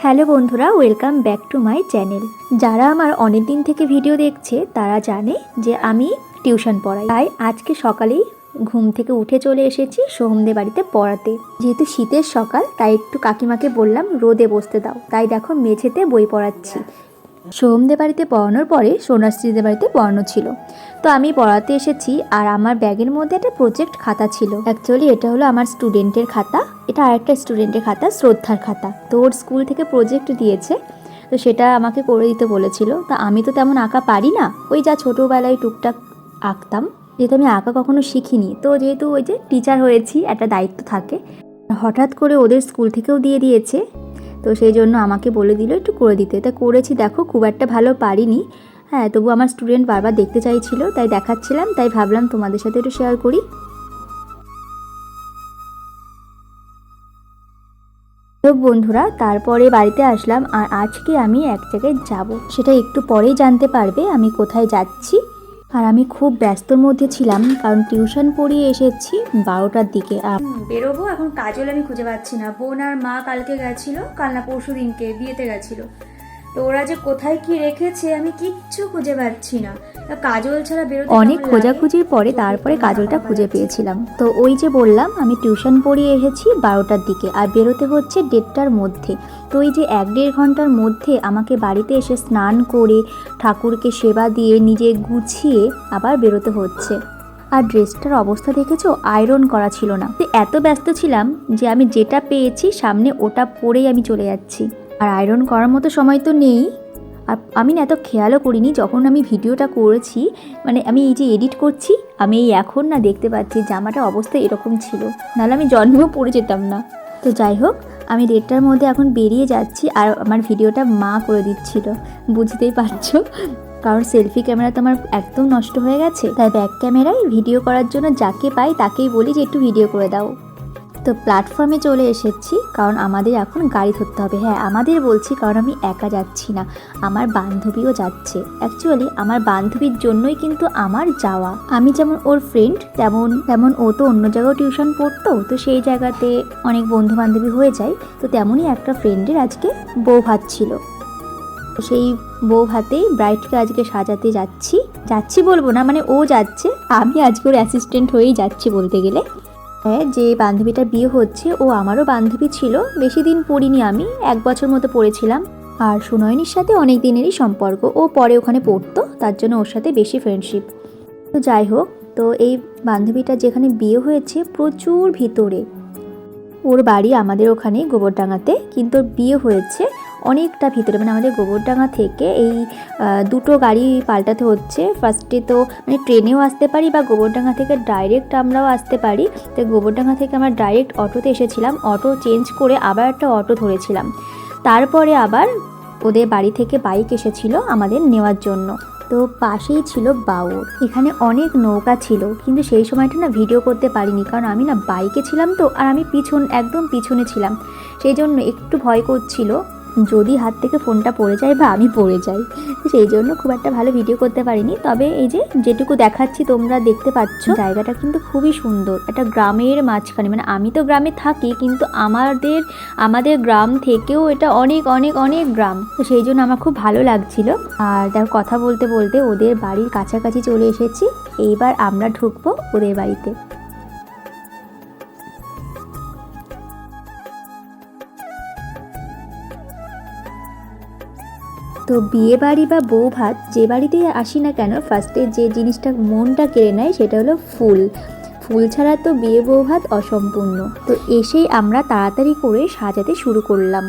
Hello বন্ধুরা, welcome back to my channel. যারা আমার অনেক দিন থেকে ভিডিও দেখছে তারা জানে যে আমি টিউশন পড়াই। তাই আজকে সকালেই ঘুম থেকে উঠে চলে এসেছি সোহমদের বাড়িতে পড়াতে। যেহেতু শীতের সকাল তাই একটু কাকিমাকে বললাম রোদে বসতে দাও, তাই দেখো মেঝেতে বই পড়াচ্ছি। সোহমদের বাড়িতে পড়ানোর পরে সোনাশ্রীদের বাড়িতে পড়ানো ছিল, তো আমি পড়াতে এসেছি। আর আমার ব্যাগের মধ্যে একটা প্রজেক্ট খাতা ছিল। অ্যাকচুয়ালি এটা হলো আমার স্টুডেন্টের খাতা, এটা আরেকটা স্টুডেন্টের খাতা, শ্রদ্ধার খাতা। তো ওর স্কুল থেকে প্রজেক্ট দিয়েছে, তো সেটা আমাকে করে দিতে বলেছিল। তা আমি তো তেমন আঁকা পারি না, ওই যা ছোটোবেলায় টুকটাক আঁকতাম, যেহেতু আমি আঁকা কখনো শিখিনি। তো যেহেতু ওই যে টিচার হয়েছি, একটা দায়িত্ব থাকে। হঠাৎ করে ওদের স্কুল থেকেও দিয়ে দিয়েছে, তো সেই জন্য আমাকে বলে দিল একটু করে দিতে। তা করেছি, দেখো খুব একটা ভালো পারিনি, হ্যাঁ, তবু আমার স্টুডেন্ট বারবার দেখতে চাইছিল তাই দেখাচ্ছিলাম, তাই ভাবলাম তোমাদের সাথে একটু শেয়ার করি। তো বন্ধুরা, তারপরে বাড়িতে আসলাম। আর আজকে আমি এক জায়গায় যাব, সেটা একটু পরেই জানতে পারবে আমি কোথায় যাচ্ছি। আর আমি খুব ব্যস্তর মধ্যে ছিলাম, কারণ টিউশন পড়িয়ে এসেছি 12টার দিকে। বেরোবো এখন, কাজল আমি খুঁজে পাচ্ছি না। বোন আর মা কালকে গেছিল, কাল না পরশু দিনকে বিয়েতে গেছিল, তো ওরা যে কোথায় কি রেখেছে আমি কিচ্ছু খুঁজে পাচ্ছি না। কাজল ছাড়া বেরোতে অনেক খোঁজাখুঁজির পরে তারপরে কাজলটা খুঁজে পেয়েছিলাম। তো ওই যে বললাম আমি টিউশন পড়িয়ে এসেছি 12টার দিকে, আর বেরোতে হচ্ছে 1:30টার মধ্যে। তো এই যে 1-1.5 ঘন্টার মধ্যে আমাকে বাড়িতে এসে স্নান করে ঠাকুরকে সেবা দিয়ে নিজে গুছিয়ে আবার বেরোতে হচ্ছে। আর ড্রেসটার অবস্থা দেখেছো, আয়রন করা ছিল না। এত ব্যস্ত ছিলাম যে আমি যেটা পেয়েছি সামনে ওটা পরেই আমি চলে যাচ্ছি। আর আয়রন করার মতো সময় তো নেই। আর আমি না এত খেয়ালও করিনি যখন আমি ভিডিওটা করেছি, মানে আমি এই যে এডিট করছি, আমি এই এখন না দেখতে পাচ্ছি জামাটা অবস্থা এরকম ছিল, নাহলে আমি জন্মেও পড়ে যেতাম না। তো যাই হোক, আমি 1:30টার মধ্যে এখন বেরিয়ে যাচ্ছি। আর আমার ভিডিওটা মা করে দিচ্ছিল, বুঝতেই পারছো, কারণ সেলফি ক্যামেরা তো আমার একদম নষ্ট হয়ে গেছে। তাই ব্যাক ক্যামেরায় ভিডিও করার জন্য যাকে পাই তাকেই বলি যে একটু ভিডিও করে দাও। তো প্ল্যাটফর্মে চলে এসেছি, কারণ আমাদের এখন গাড়ি ধরতে হবে। হ্যাঁ, আমাদের বলছি কারণ আমি একা যাচ্ছি না, আমার বান্ধবীও যাচ্ছে। অ্যাকচুয়ালি আমার বান্ধবীর জন্যই কিন্তু আমার যাওয়া। আমি যেমন ওর ফ্রেন্ড, তেমন ও তো অন্য জায়গায় টিউশন পড়তো, তো সেই জায়গাতে অনেক বন্ধু বান্ধবী হয়ে যায়। তো তেমনই একটা ফ্রেন্ডের আজকে বউ ভাত ছিল, সেই বউ ভাতেই ব্রাইডকে আজকে সাজাতে যাচ্ছি বলবো না, মানে ও যাচ্ছে, আমি আজকে ওর অ্যাসিস্ট্যান্ট হয়েই যাচ্ছি বলতে গেলে। হ্যাঁ, যে বান্ধবীটার বিয়ে হচ্ছে ও আমারও বান্ধবী ছিল, বেশি দিন পড়িনি, আমি 1 বছর মতো পড়েছিলাম। আর সুনয়নীর সাথে অনেক দিনেরই সম্পর্ক, ও পরে ওখানে পড়তো, তার জন্য ওর সাথে বেশি ফ্রেন্ডশিপ। তো যাই হোক, তো এই বান্ধবীটা যেখানে বিয়ে হয়েছে প্রচুর ভিতরে, ওর বাড়ি আমাদের ওখানে গোবরডাঙ্গাতে, কিন্তু ওর বিয়ে হয়েছে অনেকটা ভিতরে, মানে আমাদের গোবরডাঙ্গা থেকে এই 2টো গাড়ি পাল্টাতে হচ্ছে। ফার্স্টে তো মানে ট্রেনেও আসতে পারি বা গোবরডাঙ্গা থেকে ডাইরেক্ট আমরাও আসতে পারি। তো গোবরডাঙ্গা থেকে আমরা ডাইরেক্ট অটোতে এসেছিলাম, অটো চেঞ্জ করে আবার একটা অটো ধরেছিলাম। তারপরে আবার ওদের বাড়ি থেকে বাইক এসেছিল আমাদের নেওয়ার জন্য। তো পাশেই ছিল বাউর, এখানে অনেক নৌকা ছিল, কিন্তু সেই সময়টা না ভিডিও করতে পারিনি, কারণ আমি না বাইকে ছিলাম তো, আর আমি একদম পিছনে ছিলাম, সেই জন্য একটু ভয় করছিল যদি হাত থেকে ফোনটা পড়ে যায় বা আমি পড়ে যাই, সেই জন্য খুব একটা ভালো ভিডিও করতে পারিনি। তবে এই যে যেটুকু দেখাচ্ছি তোমরা দেখতে পাচ্ছ, জায়গাটা কিন্তু খুবই সুন্দর, একটা গ্রামের মাঝখানে। মানে আমি তো গ্রামে থাকি, কিন্তু আমাদের গ্রাম থেকেও এটা অনেক অনেক অনেক গ্রাম, তো সেই জন্য আমার খুব ভালো লাগছিল। আর দেখো, কথা বলতে বলতে ওদের বাড়ির কাছাকাছি চলে এসেছি, এইবার আমরা ঢুকবো ওদের বাড়িতে। তো বিয়ে বাড়ি বা বউ ভাত যে বাড়িতেই আসি না কেন, ফার্স্টে যে জিনিসটা মনটা কেড়ে নেয় সেটা হলো ফুল ছাড়া তো বিয়ে বউ ভাত অসম্পূর্ণ। তো এসেই আমরা তাড়াতাড়ি করে সাজাতে শুরু করলাম।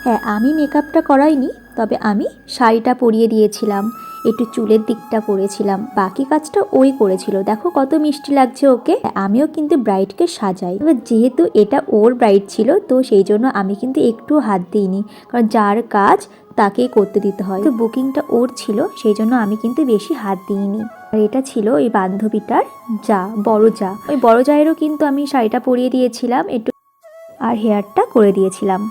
হ্যাঁ, আমি মেকআপটা করাইনি, তবে আমি শাড়িটা পরিয়ে দিয়েছিলাম, একটু চুলের দিকটা করেছিলাম, বাকি কাজটা ওই করেছিল। দেখো কত মিষ্টি লাগছে ওকে। আমিও কিন্তু ব্রাইডকে সাজাই, এবার যেহেতু এটা ওর ব্রাইড ছিল, তো সেই জন্য আমি কিন্তু একটু হাত দিইনি, কারণ যার কাজ তাকেই করতে দিতে হয়। তো বুকিংটা ওর ছিল, সেই জন্য আমি কিন্তু বেশি হাত দিইনি। আর এটা ছিল এই বান্ধবীটার বড় যা, ওই বড় জায়েরও কিন্তু আমি শাড়িটা পরিয়ে দিয়েছিলাম একটু, আর হেয়ারটা করে দিয়েছিলাম।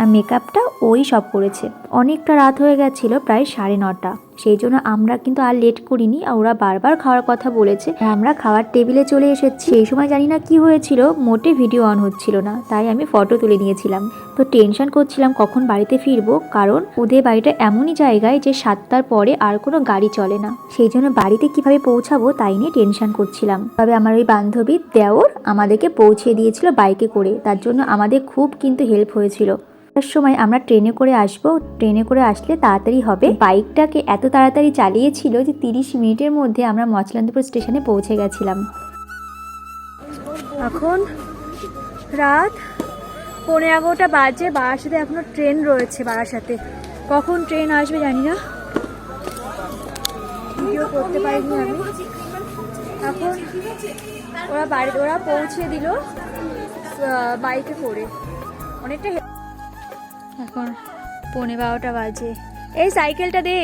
আর মেকআপটা ওই সব করেছে। অনেকটা রাত হয়ে গেছিলো, প্রায় 9:30। সেই জন্য আমরা কিন্তু আর লেট করিনি। আর ওরা বারবার খাওয়ার কথা বলেছে, আমরা খাওয়ার টেবিলে চলে এসেছি। সেই সময় জানি না কি হয়েছিল, মোটে ভিডিও অন হচ্ছিল না, তাই আমি ফটো তুলে নিয়েছিলাম। তো টেনশন করছিলাম কখন বাড়িতে ফিরবো, কারণ ওদের বাড়িটা এমনই জায়গায় যে 7টার পরে আর কোনো গাড়ি চলে না। সেই জন্য বাড়িতে কিভাবে পৌঁছাবো তাই নিয়ে টেনশন করছিলাম। তবে আমার ওই বান্ধবীর দেওর আমাদেরকে পৌঁছে দিয়েছিল বাইকে করে, তার জন্য আমাদের খুব কিন্তু হেল্প হয়েছিল। সময় আমরা ট্রেনে করে আসবো, ট্রেনে করে আসলে তাড়াতাড়ি হবে। বাইকটাকে এত তাড়াতাড়ি চালিয়েছিল যে 30 মিনিটের মধ্যে আমরা মচলান্দপুর স্টেশনে পৌঁছে গেছিলাম। এখন রাত 11:15 বাজে। বারাসাতে এখনো ট্রেন রয়েছে। বারাসাতে কখন ট্রেন আসবে জানি না, ভিডিও করতে পারিনি আমি। এখন ওরা পৌঁছে দিল বাইকে করে, অনেকটা। এখন 11:15 বাজে। এই সাইকেলটা দে।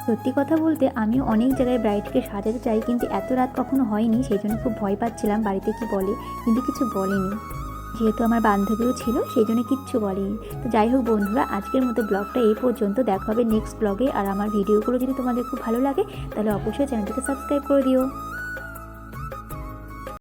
সত্যি কথা বলতে আমি অনেক জায়গায় ব্রাইডকে সাজাতে চাই, কিন্তু এত রাত কখনো হয়নি। সেই জন্য খুব ভয় পাচ্ছিলাম বাড়িতে কি বলে, কিন্তু কিছু বলেনি। যেহেতু আমার বান্ধবীও ছিল সেই জন্য কিচ্ছু বলেনি। তো যাই হোক বন্ধুরা, আজকের মতো ব্লগটা এই পর্যন্ত। দেখা হবে নেক্সট ব্লগে। আর আমার ভিডিওগুলো যদি তোমাদের খুব ভালো লাগে তাহলে অবশ্যই চ্যানেলটাকে সাবস্ক্রাইব করে দিও।